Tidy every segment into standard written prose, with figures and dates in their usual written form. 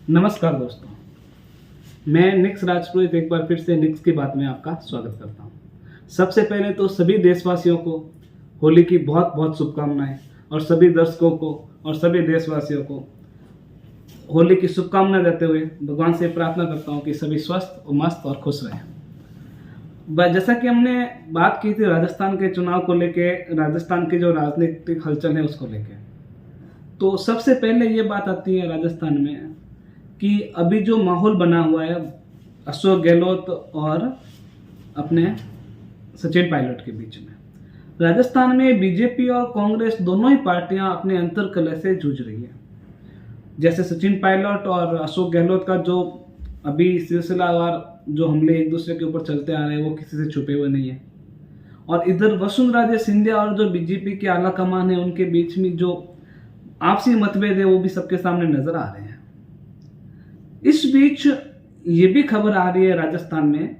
नमस्कार दोस्तों, मैं निक्स राजपुरोहित एक बार फिर से निक्स की बात में आपका स्वागत करता हूँ। सबसे पहले तो सभी देशवासियों को होली की बहुत बहुत शुभकामनाएं और सभी दर्शकों को और सभी देशवासियों को होली की शुभकामनाएं देते हुए भगवान से प्रार्थना करता हूँ कि सभी स्वस्थ और मस्त और खुश रहें। जैसा कि हमने बात की थी राजस्थान के चुनाव को लेके, राजस्थान की जो राजनीतिक हलचल है उसको लेके, तो सबसे पहले ये बात आती है राजस्थान में कि अभी जो माहौल बना हुआ है अशोक गहलोत और अपने सचिन पायलट के बीच में, राजस्थान में बीजेपी और कांग्रेस दोनों ही पार्टियां अपने अंतर्कलह से जूझ रही है। जैसे सचिन पायलट और अशोक गहलोत का जो अभी सिलसिलावार जो हमले एक दूसरे के ऊपर चलते आ रहे हैं वो किसी से छुपे हुए नहीं है, और इधर वसुंधरा सिंधिया और जो बीजेपी के आला कमान है उनके बीच में जो आपसी मतभेद है वो भी सबके सामने नजर आ रहे हैं। इस बीच ये भी खबर आ रही है राजस्थान में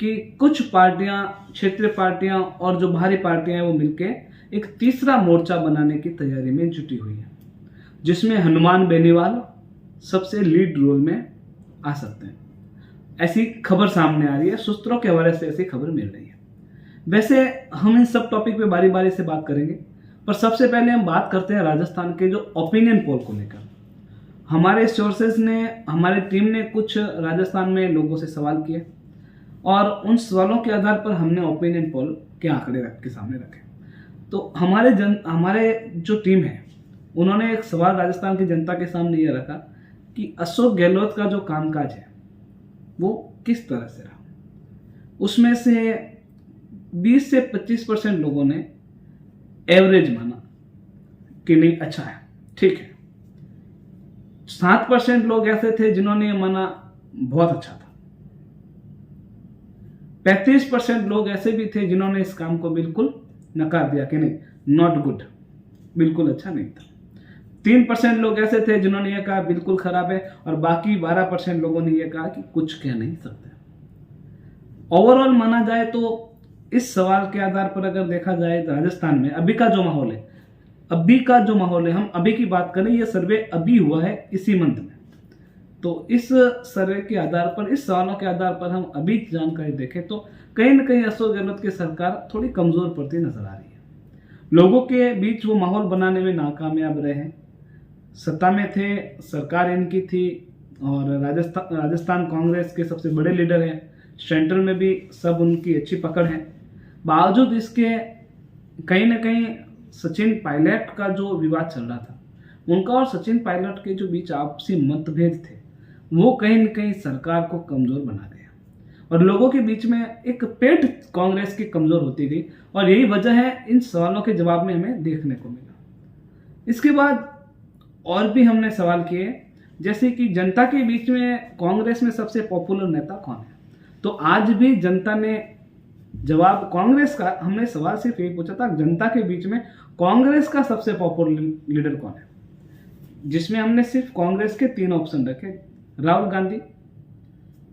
कि कुछ पार्टियां, क्षेत्रीय पार्टियां और जो बाहरी पार्टियां हैं वो मिलके एक तीसरा मोर्चा बनाने की तैयारी में जुटी हुई है, जिसमें हनुमान बेनीवाल सबसे लीड रोल में आ सकते हैं। ऐसी खबर सामने आ रही है, सूत्रों के हवाले से ऐसी खबर मिल रही है। वैसे हम इन सब टॉपिक पे बारी बारी से बात करेंगे, पर सबसे पहले हम बात करते हैं राजस्थान के जो ओपिनियन पोल को लेकर। हमारे सोर्सेज ने, हमारी टीम ने कुछ राजस्थान में लोगों से सवाल किए और उन सवालों के आधार पर हमने ओपिनियन पोल के आंकड़े रख के सामने रखे। तो हमारे जो टीम है उन्होंने एक सवाल राजस्थान की जनता के सामने ये रखा कि अशोक गहलोत का जो कामकाज है वो किस तरह से रहा। उसमें से 20 से 25% लोगों ने एवरेज माना कि नहीं, अच्छा है, ठीक है। 7% लोग ऐसे थे जिन्होंने ये माना बहुत अच्छा था। 35% लोग ऐसे भी थे जिन्होंने इस काम को बिल्कुल नकार दिया कि नहीं, नॉट गुड, बिल्कुल अच्छा नहीं था। 3% लोग ऐसे थे जिन्होंने ये कहा बिल्कुल खराब है, और बाकी 12% लोगों ने ये कहा कि कुछ कह नहीं सकते। ओवरऑल माना जाए तो इस सवाल के आधार पर अगर देखा जाए राजस्थान में अभी का जो माहौल है, हम अभी की बात करें, ये सर्वे अभी हुआ है इसी मंथ में, तो इस सर्वे के आधार पर, इस सवालों के आधार पर हम अभी जानकारी देखें तो कहीं ना कहीं अशोक गहलोत की सरकार थोड़ी कमजोर पड़ती नजर आ रही है। लोगों के बीच वो माहौल बनाने में नाकामयाब रहे हैं। सत्ता में थे, सरकार इनकी थी, और राजस्थान कांग्रेस के सबसे बड़े लीडर हैं, सेंट्रल में भी सब उनकी अच्छी पकड़ है। बावजूद इसके कहीं ना कहीं सचिन पायलट का जो विवाद चल रहा था, उनका और सचिन पायलट के जो बीच आपसी मतभेद थे वो कहीं न कहीं सरकार को कमजोर बना रहे हैं, और लोगों के बीच में एक पेट कांग्रेस की कमजोर होती गई, और यही वजह है इन सवालों के जवाब में हमें देखने को मिला। इसके बाद और भी हमने सवाल किए, जैसे कि जनता के बीच में कांग्रेस में सबसे पॉपुलर नेता कौन है, तो आज भी जनता ने जवाब कांग्रेस का, हमने सवाल सिर्फ यही पूछा था जनता के बीच में कांग्रेस का सबसे पॉपुलर लीडर कौन है, जिसमें हमने सिर्फ कांग्रेस के 3 ऑप्शन रखे, राहुल गांधी,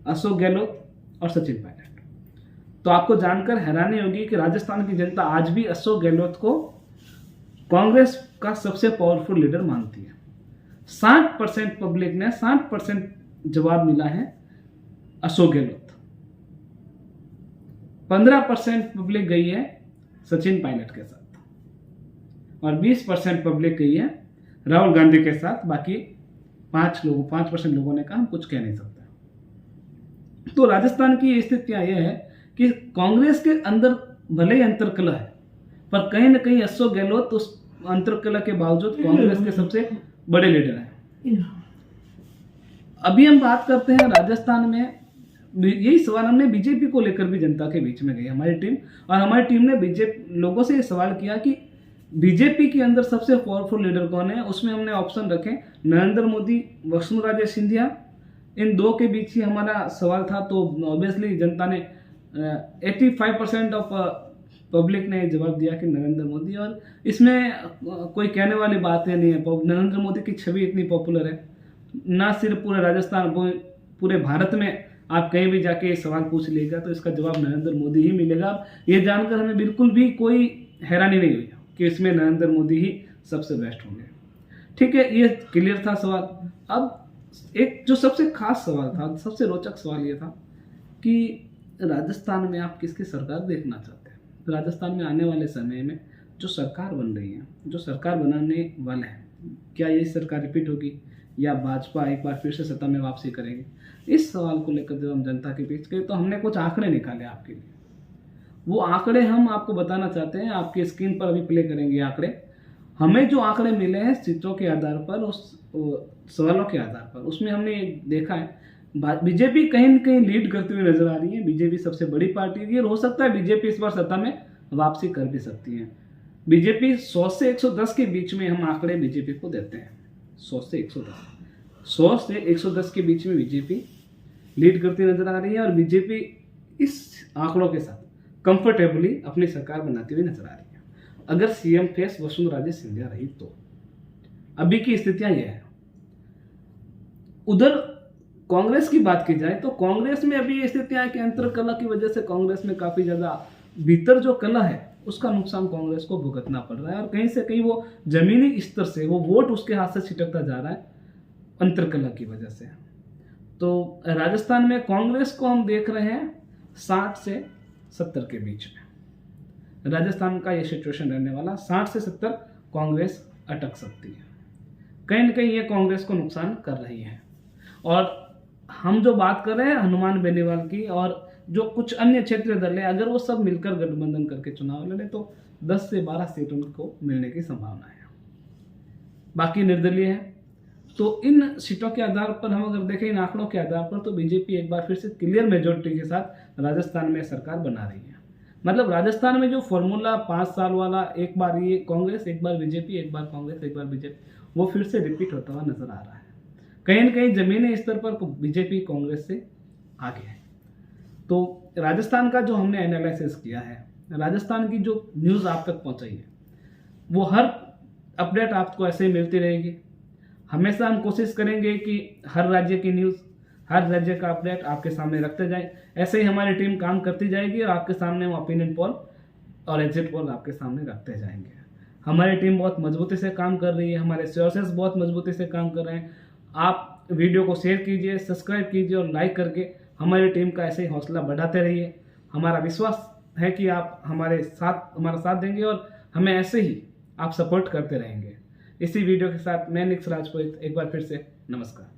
अशोक गहलोत और सचिन पायलट। तो आपको जानकर हैरानी होगी कि राजस्थान की जनता आज भी अशोक गहलोत को कांग्रेस का सबसे पावरफुल लीडर मानती है। 60% पब्लिक ने 60% जवाब मिला है अशोक गहलोत, 15% पब्लिक गई है सचिन पायलट के साथ, और 20% पब्लिक गई है राहुल गांधी के साथ। बाकी 5% लोगों ने कहा हम कुछ कह नहीं सकते। तो राजस्थान की स्थितियां यह है कि कांग्रेस के अंदर भले ही अंतर्कलह है, पर कहीं ना कहीं अशोक गहलोत उस अंतर्कलह के बावजूद कांग्रेस के सबसे बड़े लीडर हैं। अभी हम बात करते हैं राजस्थान में, यही सवाल हमने बीजेपी को लेकर भी जनता के बीच में गई हमारी टीम, और हमारी टीम ने बीजेपी लोगों से ये सवाल किया कि बीजेपी के अंदर सबसे पावरफुल लीडर कौन है। उसमें हमने ऑप्शन रखे नरेंद्र मोदी, वसुंधरा सिंधिया, इन दो के बीच ही हमारा सवाल था। तो ऑब्वियसली जनता ने 85% ऑफ पब्लिक ने जवाब दिया कि नरेंद्र मोदी, और इसमें कोई कहने वाली बात नहीं है। नरेंद्र मोदी की छवि इतनी पॉपुलर है, ना सिर्फ पूरे राजस्थान, पूरे भारत में आप कहीं भी जाके ये सवाल पूछ लीजिएगा तो इसका जवाब नरेंद्र मोदी ही मिलेगा। ये जानकर हमें बिल्कुल भी कोई हैरानी नहीं हुई कि इसमें नरेंद्र मोदी ही सबसे बेस्ट होंगे। ठीक है, ये क्लियर था सवाल। अब एक जो सबसे खास सवाल था, सबसे रोचक सवाल ये था कि राजस्थान में आप किसकी सरकार देखना चाहते हैं। तो राजस्थान में आने वाले समय में जो सरकार बन रही है, जो सरकार बनाने वाले हैं, क्या ये सरकार रिपीट होगी या भाजपा एक बार फिर से सत्ता में वापसी करेगी। इस सवाल को लेकर जब हम जनता के बीच गए तो हमने कुछ आंकड़े निकाले आपके लिए। वो आंकड़े हम आपको बताना चाहते हैं, आपकी स्क्रीन पर अभी प्ले करेंगे आंकड़े। हमें जो आंकड़े मिले हैं सीटों के आधार पर, उस सवालों के आधार पर, उसमें हमने देखा है बीजेपी कहीं न कहीं लीड करती हुई नजर आ रही है। बीजेपी सबसे बड़ी पार्टी है और हो सकता है बीजेपी इस बार सत्ता में वापसी कर भी सकती है। बीजेपी 100 से 110 के बीच में हम आंकड़े बीजेपी को देते हैं। 100 से 110 के बीच में बीजेपी लीड करती नजर आ रही है और बीजेपी इस आंकड़ों के साथ कंफर्टेबली अपनी सरकार बनाती हुई नजर आ रही है। अगर सीएम फेस वसुंधरा राजे सिंधिया रही तो अभी की स्थितियां यह है। उधर कांग्रेस की बात की जाए तो कांग्रेस में अभी ये स्थितियां कि अंतर कला की वजह से कांग्रेस में काफी ज्यादा भीतर जो कला है उसका नुकसान कांग्रेस को भुगतना पड़ रहा है और कहीं से कहीं वो जमीनी स्तर से वो वोट उसके हाथ से छिटकता जा रहा है अंतर कला की वजह से। तो राजस्थान में कांग्रेस को हम देख रहे हैं 60 से 70 के बीच में। राजस्थान का ये सिचुएशन रहने वाला, 60 से 70 कांग्रेस अटक सकती है। कहीं न कहीं ये कांग्रेस को नुकसान कर रही है। और हम जो बात कर रहे हैं हनुमान बेनीवाल की और जो कुछ अन्य क्षेत्रीय दल है, अगर वो सब मिलकर गठबंधन करके चुनाव लड़े तो 10 से 12 सीट उनको मिलने की संभावना है। बाकी निर्दलीय है। तो इन सीटों के आधार पर हम अगर देखें, इन आंकड़ों के आधार पर, तो बीजेपी एक बार फिर से क्लियर मेजोरिटी के साथ राजस्थान में सरकार बना रही है। मतलब राजस्थान में जो फॉर्मूला 5 साल वाला, एक बार ये कांग्रेस, एक बार बीजेपी, एक बार कांग्रेस, एक बार बीजेपी, वो फिर से रिपीट होता हुआ नजर आ रहा है। कहीं न कहीं जमीनी स्तर पर बीजेपी कांग्रेस से आगे है। तो राजस्थान का जो हमने एनालिसिस किया है, राजस्थान की जो न्यूज़ आप तक पहुंचाई है, वो हर अपडेट आपको ऐसे ही मिलती रहेगी। हमेशा हम कोशिश करेंगे कि हर राज्य की न्यूज़, हर राज्य का अपडेट आपके सामने रखते जाए। ऐसे ही हमारी टीम काम करती जाएगी और आपके सामने हम ओपिनियन पोल और एग्जिट पोल आपके सामने रखते जाएंगे। हमारी टीम बहुत मजबूती से काम कर रही है, हमारे सोर्सेस बहुत मजबूती से काम कर रहे हैं। आप वीडियो को शेयर कीजिए, सब्सक्राइब कीजिए और लाइक करके हमारी टीम का ऐसे ही हौसला बढ़ाते रहिए। हमारा विश्वास है कि आप हमारा साथ देंगे और हमें ऐसे ही आप सपोर्ट करते रहेंगे। इसी वीडियो के साथ मैं निक्स राजपूत एक बार फिर से नमस्कार।